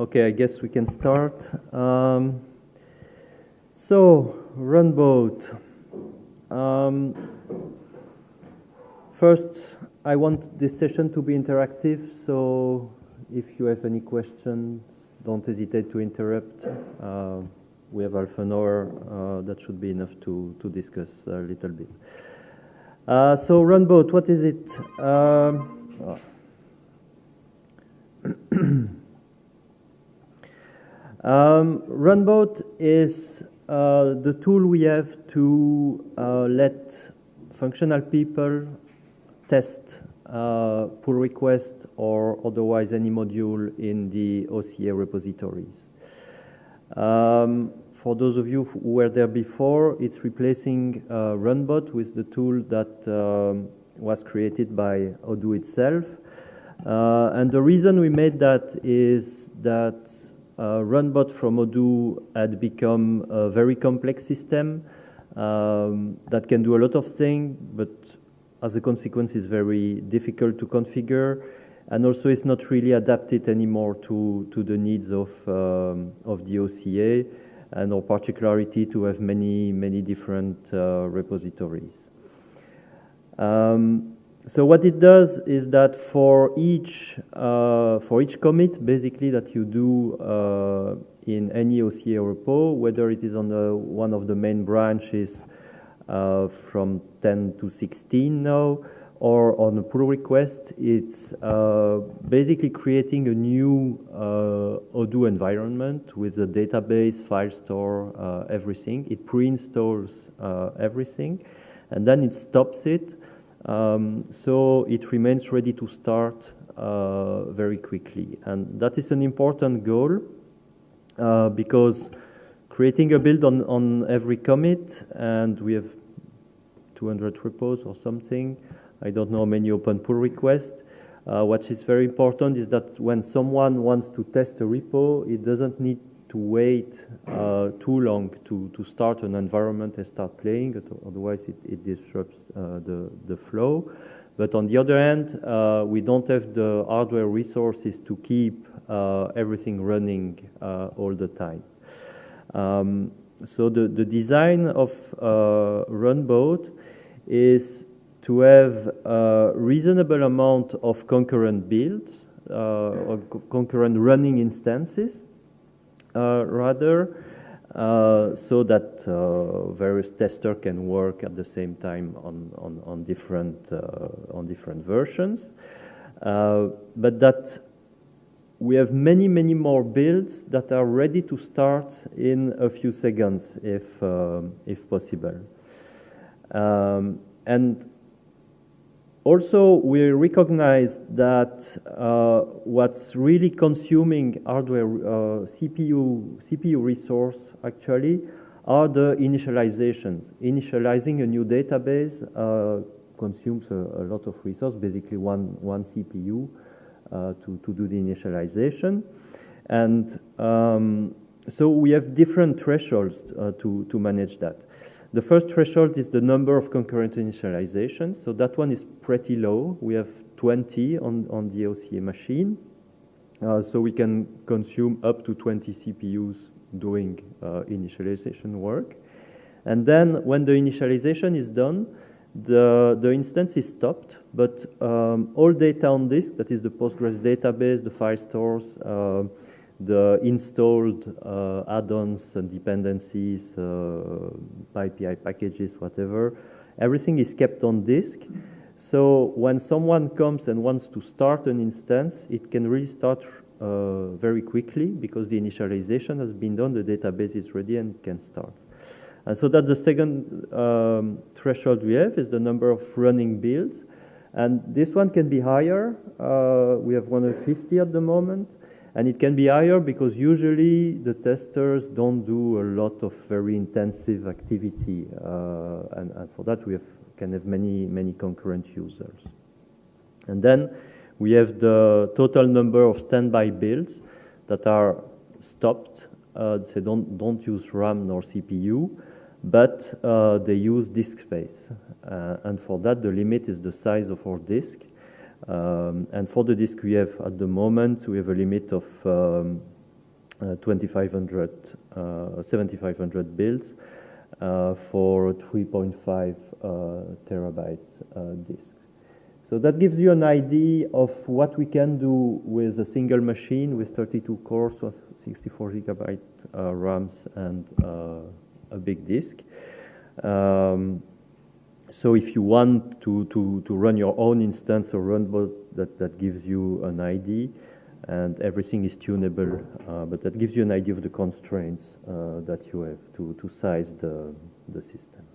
Okay, I guess we can start. So, Runboat. First, I want this session to be interactive, so if you have any questions, don't hesitate to interrupt. We have half an hour, that should be enough to discuss a little bit. So, Runboat, what is it? Runboat is the tool we have to let functional people test pull request or otherwise any module in the OCA repositories. For those of you who were there before, it's replacing Runbot with the tool that was created by Odoo itself. And the reason we made that is that Runbot from Odoo had become a very complex system that can do a lot of things, but as a consequence is very difficult to configure, and also is not really adapted anymore to the needs of the OCA and our particularity to have many different repositories. So what it does is that for each commit, basically, that you do in any OCA repo, whether it is on one of the main branches from 10 to 16 now, or on a pull request, it's basically creating a new Odoo environment with a database, file store, everything. It pre-installs everything, and then it stops it. So it remains ready to start very quickly. And that is an important goal because creating a build on every commit, and we have 200 repos or something. I don't know how many open pull requests. What is very important is that when someone wants to test a repo, it doesn't need to wait too long to start an environment and start playing, otherwise it disrupts the flow. But on the other hand, we don't have the hardware resources to keep everything running all the time. So the design of Runboat is to have a reasonable amount of concurrent builds, or concurrent running instances, rather, so that various testers can work at the same time on different versions, but that we have many more builds that are ready to start in a few seconds, if possible, and also, we recognize that what's really consuming hardware CPU resource actually are the initializations. Initializing a new database consumes a lot of resource, basically one CPU to do the initialization, and so we have different thresholds to manage that. The first threshold is the number of concurrent initializations. So that one is pretty low. We have 20 on the OCA machine. So we can consume up to 20 CPUs doing initialization work. And then when the initialization is done, the instance is stopped, but all data on disk, that is the Postgres database, the file stores, the installed add-ons and dependencies, API packages, whatever, everything is kept on disk. So when someone comes and wants to start an instance, it can really start very quickly because the initialization has been done, the database is ready, and it can start. And so that's the second threshold we have, is the number of running builds. And this one can be higher. We have 150 at the moment. And it can be higher because usually the testers don't do a lot of very intensive activity. And for that, we can have many concurrent users. And then we have the total number of standby builds that are stopped. They don't use RAM nor CPU, but they use disk space. And for that, the limit is the size of our disk. And for the disk we have at the moment, we have a limit of 7,500 builds for 3.5 terabytes disks. So that gives you an idea of what we can do with a single machine with 32 cores, 64 gigabyte RAMs, and a big disk. So if you want to run your own instance of Runbot, that gives you an idea, and everything is tunable, but that gives you an idea of the constraints that you have to size the system.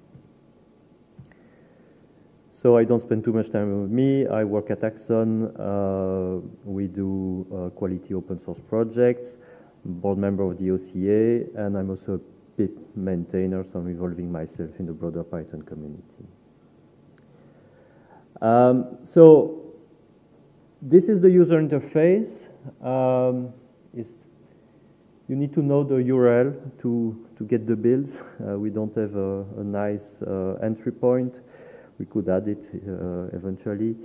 So I don't spend too much time with me. I work at Axon. We do quality open source projects, board member of the OCA, and I'm also a pip maintainer, so I'm involving myself in the broader Python community. So this is the user interface. You need to know the URL to get the builds. We don't have a nice entry point. We could add it eventually.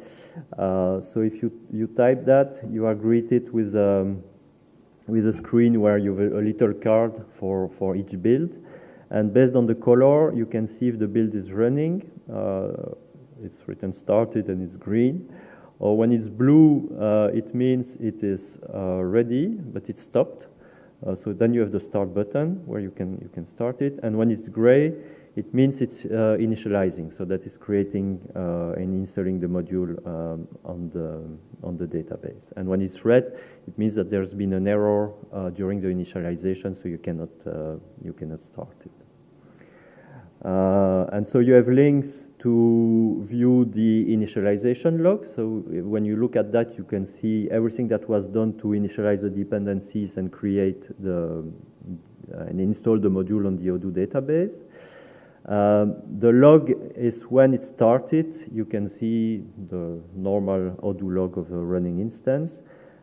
So if you type that, you are greeted with a screen where you have a little card for each build. And based on the color, you can see if the build is running. It's written started and it's green. Or when it's blue, it means it is ready, but it's stopped. So then you have the start button where you can start it. And when it's gray, it means it's initializing, so that is creating and installing the module on the database. And when it's red, it means that there's been an error during the initialization, so you cannot start it. And so you have links to view the initialization log. So when you look at that, you can see everything that was done to initialize the dependencies and create and install the module on the Odoo database. The log is when it started. You can see the normal Odoo log of a running instance.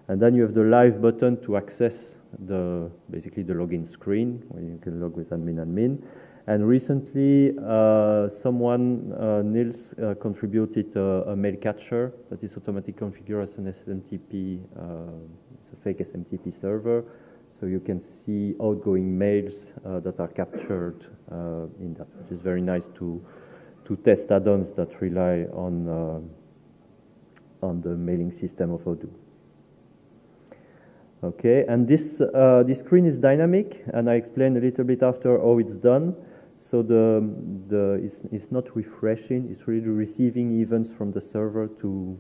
And then you have the live button to access basically the login screen where you can log with admin. And recently, Nils, contributed a mail catcher that is automatically configured as an SMTP, it's a fake SMTP server. So you can see outgoing mails that are captured in that, which is very nice to test add-ons that rely on the mailing system of Odoo. Okay, and this screen is dynamic, and I explain a little bit after how it's done. So it's not refreshing; it's really receiving events from the server to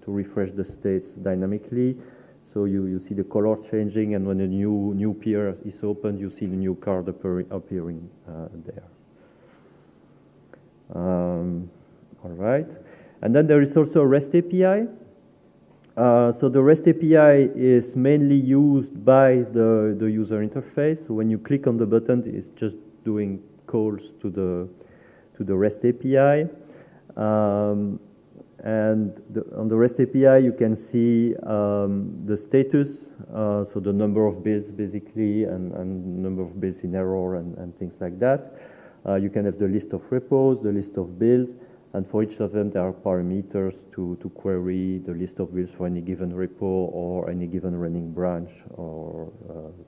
refresh the states dynamically. So you see the color changing, and when a new peer is opened, you see the new card appearing there. All right, and then there is also a REST API. So the REST API is mainly used by the user interface. So when you click on the button, it's just doing calls to the REST API. And on the REST API, you can see the status, so the number of builds basically, and number of builds in error and things like that. You can have the list of repos, the list of builds, and for each of them, there are parameters to query the list of builds for any given repo or any given running branch or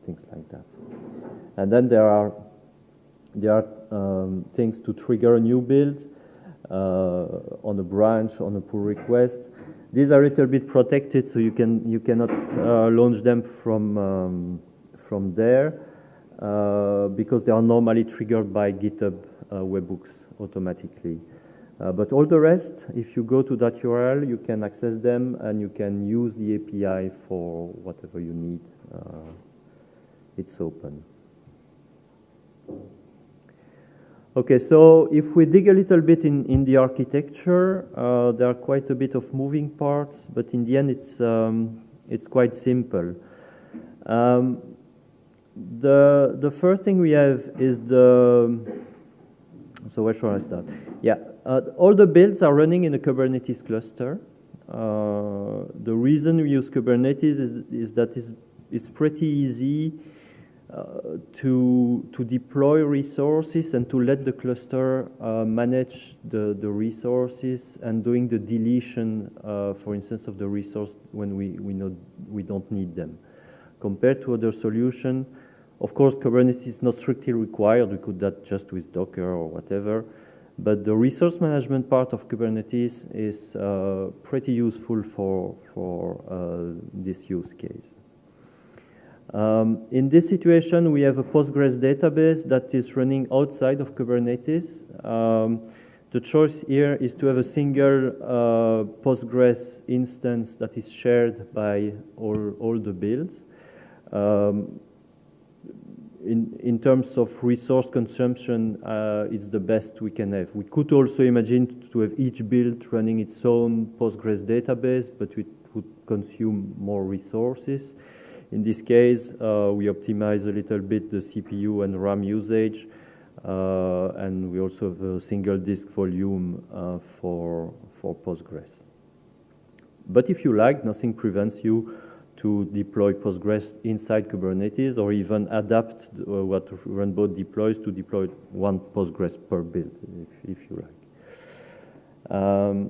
things like that. And then there are things to trigger a new build on a branch, on a pull request. These are a little bit protected, so you cannot launch them from there because they are normally triggered by GitHub webhooks automatically. But all the rest, if you go to that URL, you can access them and you can use the API for whatever you need. It's open. Okay, so if we dig a little bit in the architecture, there are quite a bit of moving parts, but in the end, it's quite simple. The first thing we have is so where should I start? Yeah, all the builds are running in a Kubernetes cluster. The reason we use Kubernetes is that it's pretty easy to deploy resources and to let the cluster manage the resources and doing the deletion, for instance, of the resource when we know we don't need them. compared to other solutions. Of course, Kubernetes is not strictly required. We could do that just with Docker or whatever. But the resource management part of Kubernetes is pretty useful for this use case. In this situation, we have a Postgres database that is running outside of Kubernetes. The choice here is to have a single Postgres instance that is shared by all the builds. In terms of resource consumption, it's the best we can have. We could also imagine to have each build running its own Postgres database, but it would consume more resources. In this case, we optimize a little bit the CPU and RAM usage, and we also have a single disk volume for Postgres. But if you like, nothing prevents you to deploy Postgres inside Kubernetes, or even adapt what Runboat deploys to deploy one Postgres per build, if you like.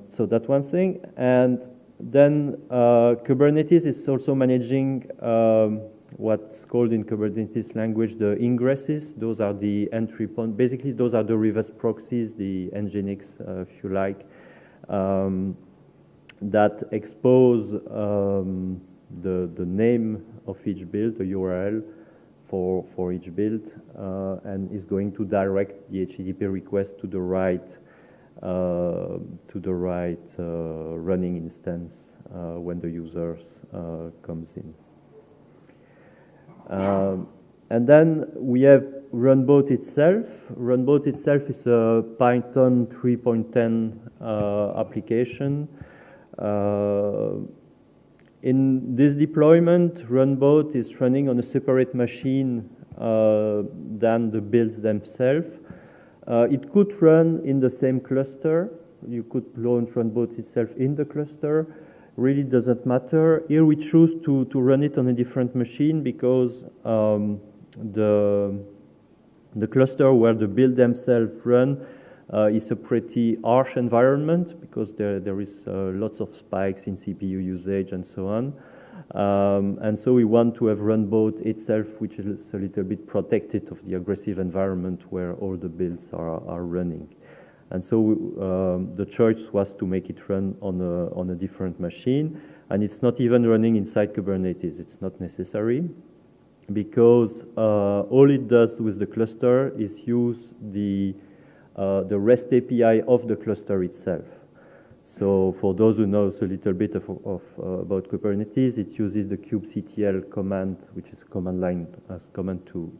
So that's one thing. And then Kubernetes is also managing what's called in Kubernetes language the ingresses. Those are the entry points. Basically, those are the reverse proxies, the Nginx, if you like, that expose the name of each build, the URL for each build, and is going to direct the HTTP request to the right running instance when the user comes in. And then we have Runboat itself. Runboat itself is a Python 3.10 application. In this deployment, Runboat is running on a separate machine than the builds themselves. It could run in the same cluster. You could launch Runboat itself in the cluster. Really doesn't matter. Here we choose to run it on a different machine because the cluster where the build themselves run is a pretty harsh environment because there is lots of spikes in CPU usage and so on. And so we want to have Runboat itself, which is a little bit protected of the aggressive environment where all the builds are running. And so the choice was to make it run on a different machine. And it's not even running inside Kubernetes. It's not necessary because all it does with the cluster is use the REST API of the cluster itself. So for those who know a little bit about Kubernetes, it uses the kubectl command, which is a command line as command to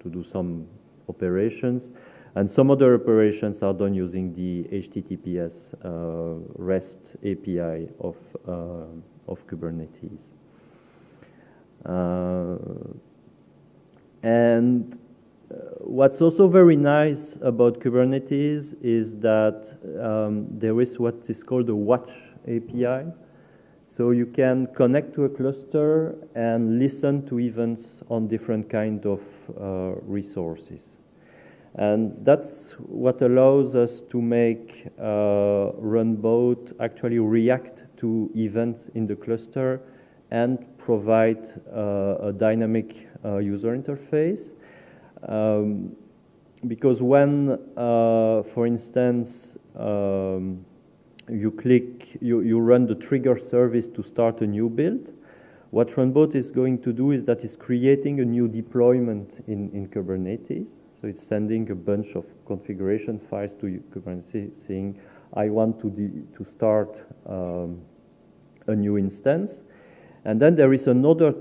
do some operations. And some other operations are done using the HTTPS REST API of Kubernetes. And what's also very nice about Kubernetes is that there is what is called a watch API. So you can connect to a cluster and listen to events on different kind of resources. And that's what allows us to make Runboat actually react to events in the cluster and provide a dynamic user interface. Because when, for instance, you run the trigger service to start a new build, what Runboat is going to do is that it's creating a new deployment in Kubernetes. So it's sending a bunch of configuration files to Kubernetes saying, I want to start a new instance. And then there is another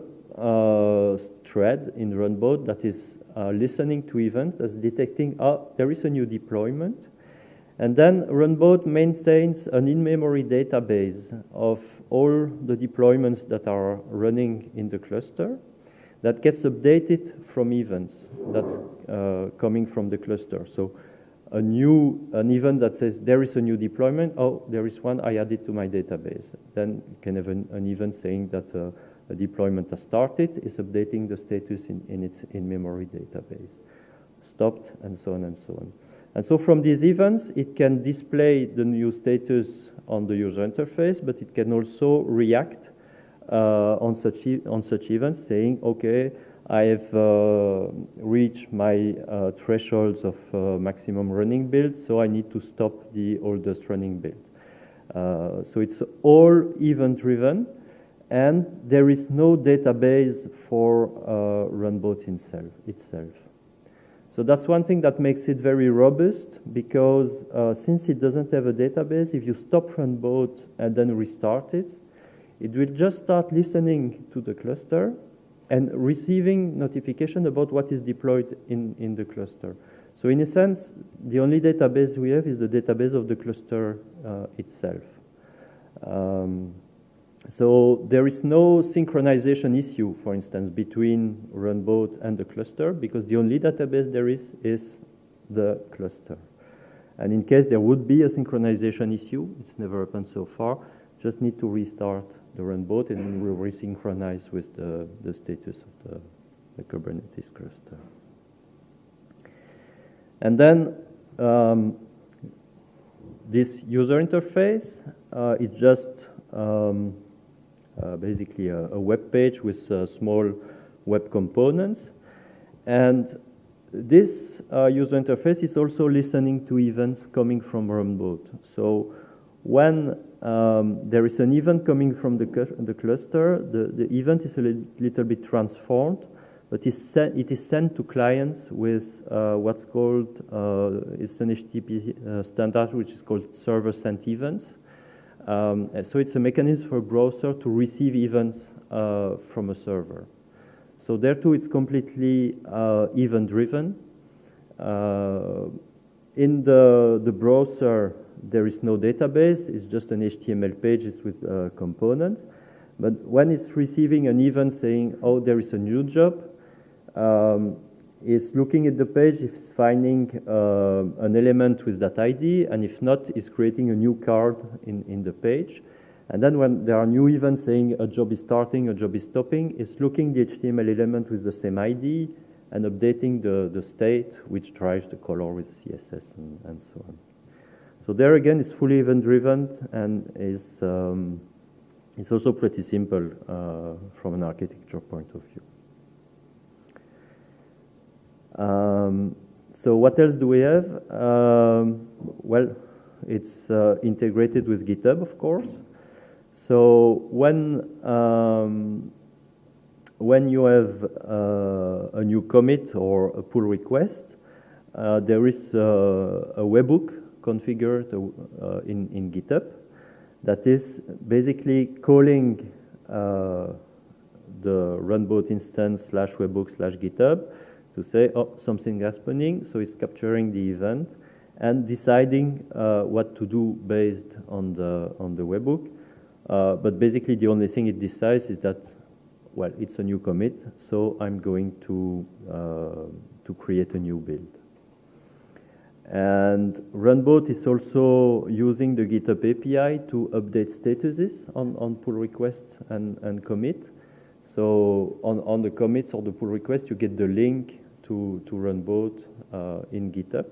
thread in Runboat that is listening to events, that's detecting, there is a new deployment. And then Runboat maintains an in-memory database of all the deployments that are running in the cluster that gets updated from events that's coming from the cluster. So an event that says there is a new deployment, there is one, I added to my database. Then you can have an event saying that a deployment has started, is updating the status in its in-memory database. Stopped, and so on and so on. And so from these events, it can display the new status on the user interface, but it can also react on such events, saying, okay, I have reached my thresholds of maximum running build, so I need to stop the oldest running build. So it's all event-driven, and there is no database for Runboat itself. So that's one thing that makes it very robust, because since it doesn't have a database, if you stop Runboat and then restart it, it will just start listening to the cluster and receiving notification about what is deployed in the cluster. So in a sense, the only database we have is the database of the cluster itself. So there is no synchronization issue, for instance, between Runboat and the cluster, because the only database there is the cluster. And in case there would be a synchronization issue, it's never happened so far, just need to restart the Runboat and we'll resynchronize with the status of the Kubernetes cluster. And then this user interface, it's just basically a web page with small web components. And this user interface is also listening to events coming from Runboat. So when there is an event coming from the cluster, the event is a little bit transformed, but it is sent to clients with what's called, it's an HTTP standard, which is called server-sent events. So it's a mechanism for a browser to receive events from a server. So there too, it's completely event-driven. In the browser, there is no database. It's just an HTML page with components. But when it's receiving an event saying, oh, there is a new job, it's looking at the page, if it's finding an element with that ID, and if not, it's creating a new card in the page. And then when there are new events saying a job is starting, a job is stopping, it's looking the HTML element with the same ID and updating the state, which drives the color with CSS and so on. So there again, it's fully event-driven, and it's also pretty simple from an architecture point of view. So what else do we have? Well, it's integrated with GitHub, of course. So when you have a new commit or a pull request, there is a webhook configured in GitHub that is basically calling the Runboat instance /webhook/GitHub to say, oh, something is happening, so it's capturing the event and deciding what to do based on the webhook. But basically, the only thing it decides is that, well, it's a new commit, so I'm going to create a new build. And Runboat is also using the GitHub API to update statuses on pull requests and commit. So on the commits or the pull request, you get the link to Runboat in GitHub.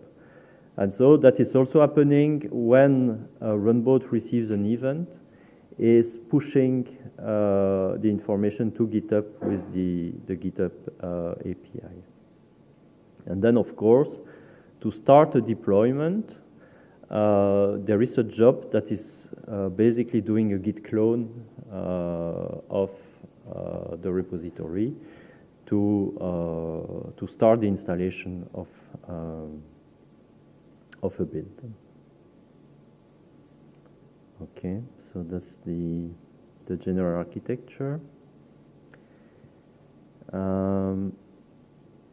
And so that is also happening when Runboat receives an event, is pushing the information to GitHub with the GitHub API. And then, of course, to start a deployment, there is a job that is basically doing a Git clone of the repository to start the installation of a build. Okay, so that's the general architecture.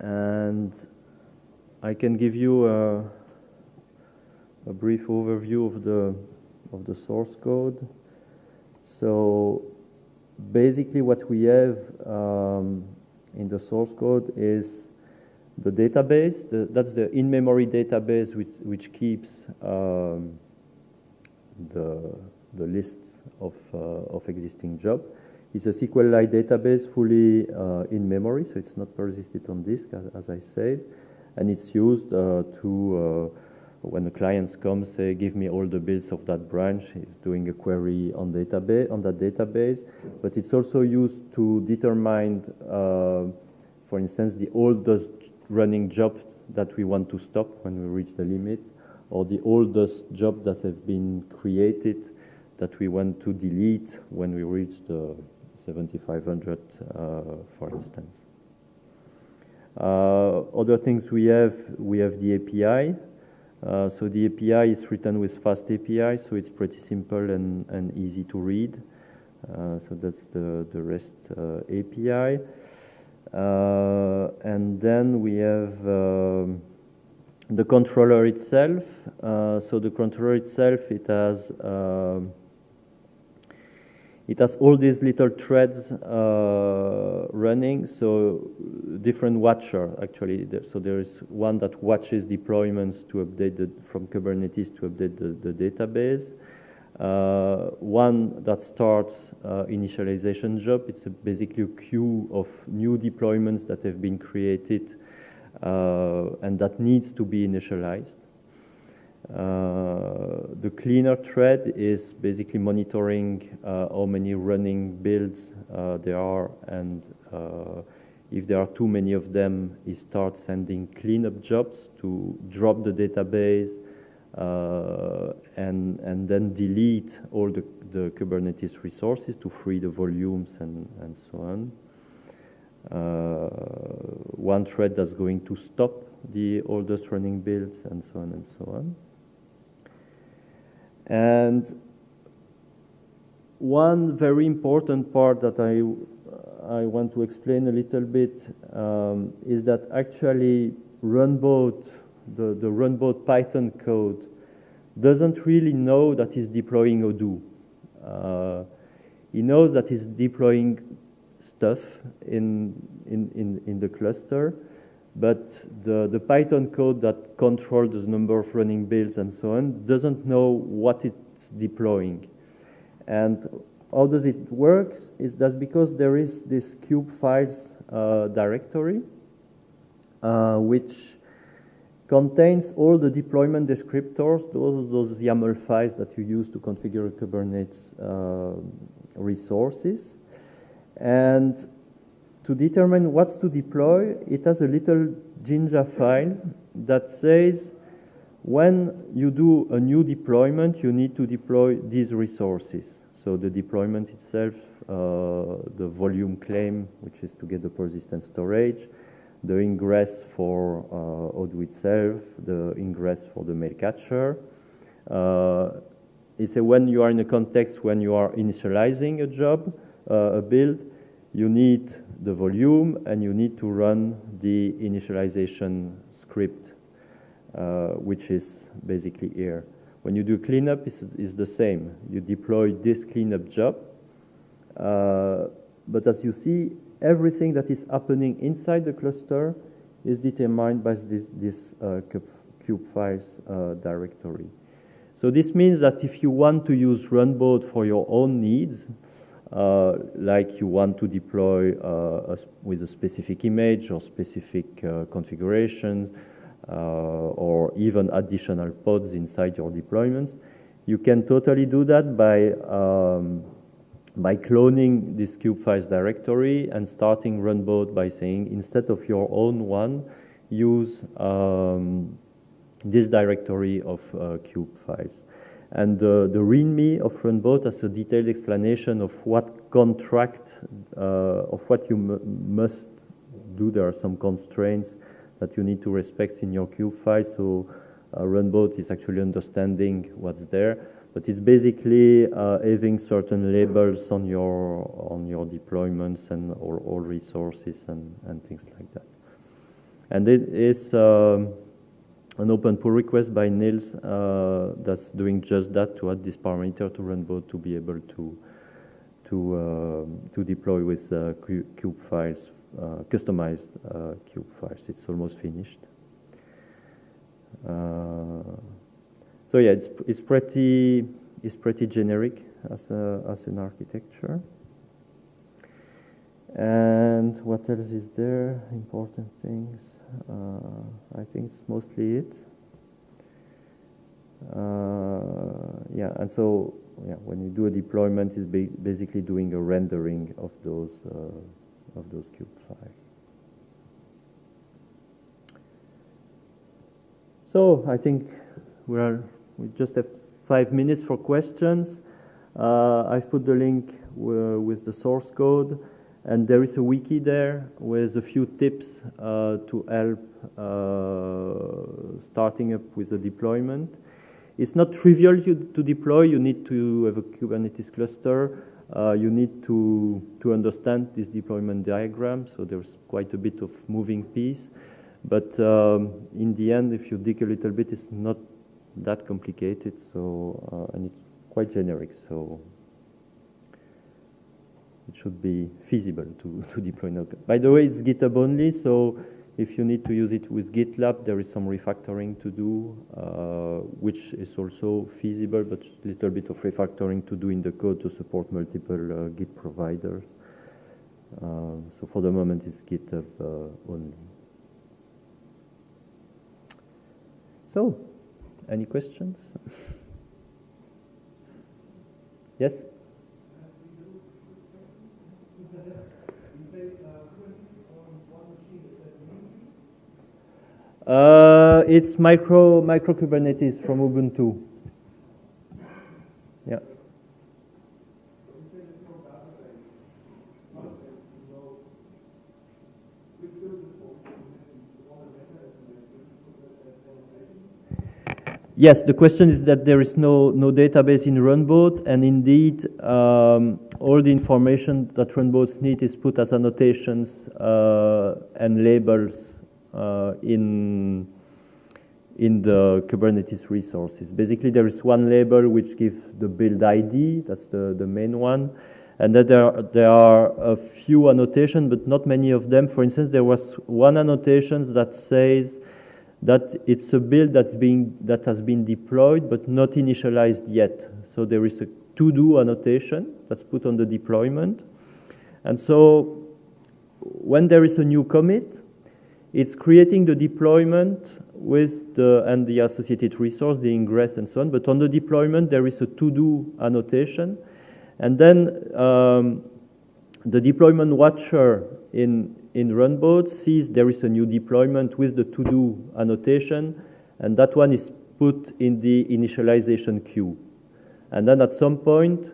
And I can give you a brief overview of the source code. So basically what we have in the source code is the database. That's the in-memory database which keeps the lists of existing jobs. It's a SQLite database fully in memory, so it's not persisted on disk, as I said. And it's used to when the clients come, say, give me all the builds of that branch, it's doing a query on that database. But it's also used to determine, for instance, the oldest running job that we want to stop when we reach the limit, or the oldest job that have been created that we want to delete when we reach the 7500, for instance. Other things we have the API. So the API is written with fast API, so it's pretty simple and easy to read. So that's the REST API. And then we have the controller itself. So the controller itself, it has all these little threads running, so different watcher actually. So there is one that watches deployments to update from Kubernetes to update the database. One that starts initialization job. It's basically a queue of new deployments that have been created and that needs to be initialized. The cleaner thread is basically monitoring how many running builds there are, and if there are too many of them, it starts sending cleanup jobs to drop the database and then delete all the Kubernetes resources to free the volumes and so on. One thread that's going to stop the oldest running builds and so on and so on. And one very important part that I want to explain a little bit is that actually Runboat, the Runboat Python code, doesn't really know that it's deploying Odoo. He knows that it's deploying stuff in the cluster, but the Python code that controls the number of running builds and so on doesn't know what it's deploying. And how does it work? That's because there is this kube files directory, which contains all the deployment descriptors, those YAML files that you use to configure Kubernetes resources. And to determine what's to deploy, it has a little Jinja file that says when you do a new deployment, you need to deploy these resources. So the deployment itself, the volume claim, which is to get the persistent storage, the ingress for Odoo itself, the ingress for the mail catcher. It's when you are in a context when you are initializing a job, a build, you need the volume and you need to run the initialization script, which is basically here. When you do cleanup, it's the same. You deploy this cleanup job, but as you see, everything that is happening inside the cluster is determined by this kube files directory. So this means that if you want to use Runboat for your own needs, like you want to deploy with a specific image or specific configurations, or even additional pods inside your deployments, you can totally do that by cloning this kube files directory and starting Runboat by saying, instead of your own one, use this directory of kube files. And the README of Runboat has a detailed explanation of what contract, of what you must do. There are some constraints that you need to respect in your kube file. So Runboat is actually understanding what's there. But it's basically having certain labels on your deployments and all resources and things like that. And it is an open pull request by Niels that's doing just that, to add this parameter to Runboat to be able to deploy with kube files, customized kube files. It's almost finished. So yeah, it's pretty generic as an architecture. And what else is there? Important things. I think it's mostly it. Yeah, and so yeah, when you do a deployment, it's basically doing a rendering of those cube files. So I think we just have 5 minutes for questions. I've put the link with the source code, and there is a wiki there with a few tips to help starting up with a deployment. It's not trivial to deploy. You need to have a Kubernetes cluster. You need to understand this deployment diagram, so there's quite a bit of moving piece. But in the end, if you dig a little bit, it's not that complicated. So and it's quite generic, so it should be feasible to deploy now. By the way, it's GitHub only, so if you need to use it with GitLab, there is some refactoring to do, which is also feasible, but a little bit of refactoring to do in the code to support multiple Git providers. So for the moment, it's GitHub only. So, any questions? Yes? It's micro Kubernetes from Ubuntu. Yeah. Yes, the question is that there is no database in Runboat, and indeed, all the information that Runboats need is put as annotations and labels in the Kubernetes resources. Basically, there is one label which gives the build ID, that's the main one, and then there are a few annotations, but not many of them. For instance, there was one annotation that says that it's a build that has been deployed but not initialized yet. So there is a to-do annotation that's put on the deployment. And so when there is a new commit, it's creating the deployment with the associated resource, the ingress and so on. But on the deployment, there is a to-do annotation. And then the deployment watcher in Runboat sees there is a new deployment with the to-do annotation, and that one is put in the initialization queue. And then at some point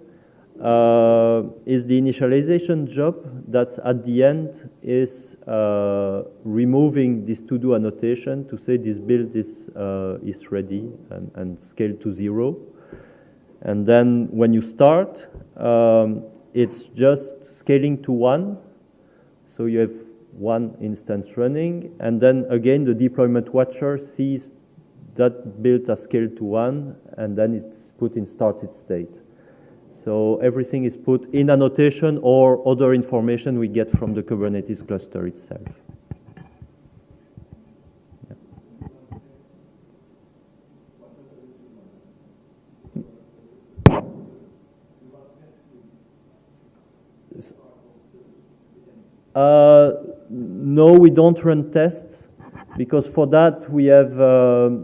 is the initialization job that's at the end is removing this to-do annotation to say this build is ready and scaled to 0. And then when you start, it's just scaling to 1. So you have one instance running, and then again the deployment watcher sees that build as scaled to 1, and then it's put in started state. So everything is put in annotation or other information we get from the Kubernetes cluster itself. No, we don't run tests, because for that we have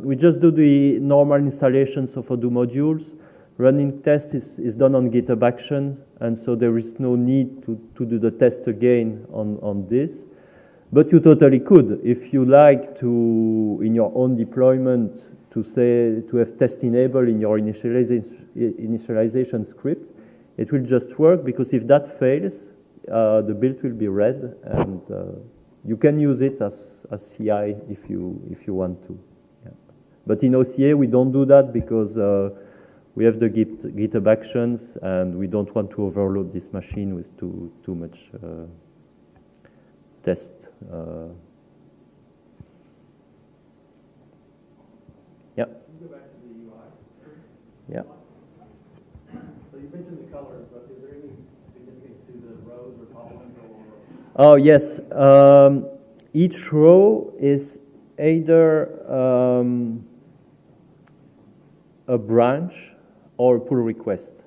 we just do the normal installations of Odoo modules. Running tests is done on GitHub Action, and so there is no need to do the test again on this. But you totally could, if you like to, in your own deployment, to have test enabled in your initialization script. It will just work, because if that fails, the build will be red, and you can use it as CI if you want to. Yeah. But in OCA we don't do that, because we have the GitHub Actions, and we don't want to overload this machine with too much test. Yeah. Can you go back to the UI? Yeah. So you mentioned the colors, but is there any significance to the rows or columns or? Oh yes. Each row is either a branch or a pull request.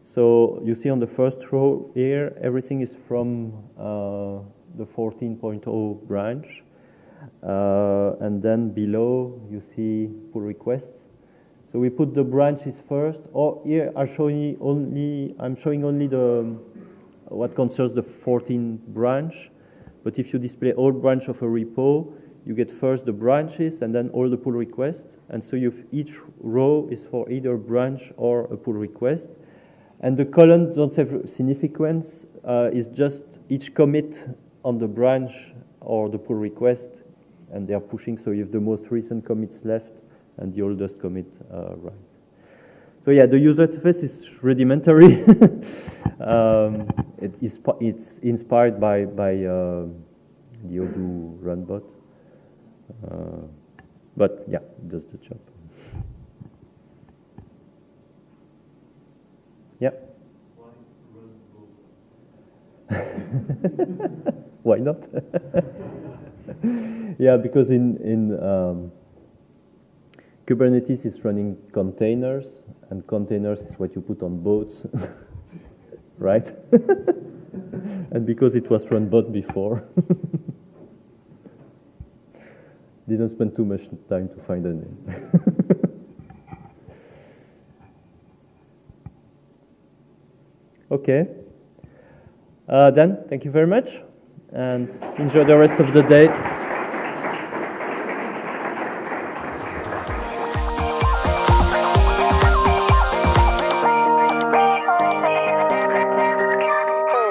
So you see on the first row here, everything is from the 14.0 branch. And then below you see pull requests. So we put the branches first. Or here I'm showing only the what concerns the 14 branch. But if you display all branch of a repo, you get first the branches and then all the pull requests. And so each row is for either branch or a pull request. And the columns don't have significance. It's just each commit on the branch or the pull request, and they are pushing. So you have the most recent commits left and the oldest commit right. So yeah, the user interface is rudimentary. It's inspired by the Odoo Runbot. But yeah, it does the job. Yeah. Why not? Yeah, because in Kubernetes is running containers, and containers is what you put on boats, right? And because it was Runbot before, didn't spend too much time to find a name. Okay. Then, thank you very much, and enjoy the rest of the day.